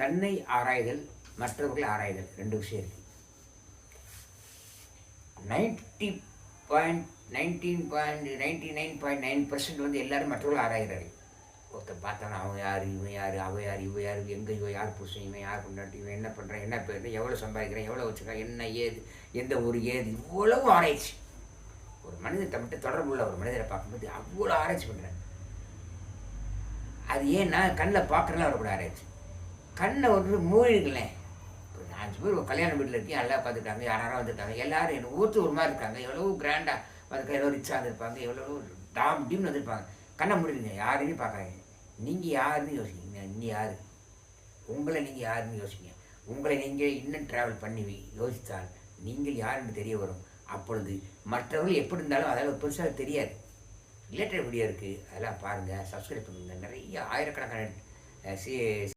தன்னை ஆராய்தல், மற்றவர்களை ஆராய்தல், 2 விஷயம் இருக்குது. 99.99% வந்து எல்லோரும் மற்றவர்கள் ஆராய்கிறார்கள். ஒருத்தர் பார்த்தாலும் அவன் யார், இவன் யார், அவன் யார், இவன் யார், எங்கே இவன் யார் புருஷன், இவன் யார் பொண்டாட்டி, இவன் என்ன பண்ணுறான், என்ன பேர், எவ்வளோ சம்பாதிக்கிறான், எவ்வளோ வச்சுருக்கான், என்ன ஏது, எந்த ஊர் ஏது, இவ்வளவு ஆராய்ச்சி. ஒரு மனிதத்தை மட்டும் தொடர்புள்ள ஒரு மனிதரை பார்க்கும்போது அவ்வளோ ஆராய்ச்சி பண்ணுறாங்க. அது ஏன்னா கண்ணில் பார்க்குறலாம் அவரோட ஆராய்ச்சி. கண்ணை ஒரு மூழ்களேன். இப்போ 5 பேர் ஒரு கல்யாண வீட்டில் இருக்கேன், எல்லாம் பார்த்துருக்காங்க, யாராரும் வந்துருக்காங்க, எல்லோரும் எனக்கு ஊற்று ஒரு மாதிரி இருக்காங்க, எவ்வளோ கிராண்டாக வந்துருக்காங்க, எவ்வளோ ரிச்சாக வந்துருப்பாங்க, எவ்வளோ டாம் டீம்னு வந்துருப்பாங்க. கண்ணை முடியுங்க, யாரையும் பார்க்காதீங்க. நீங்கள் யாருன்னு யோசிக்கிங்க, நீங்கள் யார், உங்களை நீங்கள் யாருன்னு யோசிங்க. உங்களை நீங்கள் இன்னும் ட்ராவல் பண்ணி யோசித்தால் நீங்கள் யாருன்னு தெரிய வரும். அப்பொழுது மற்றவர்கள் எப்படி இருந்தாலும் அதெல்லாம் பெருசாக தெரியாது. ரிலேட்டட் வீடியோ இருக்குது, அதெல்லாம் பாருங்கள், சப்ஸ்கிரைப் பண்ணுங்கள். நிறைய ஆயிரக்கணக்கான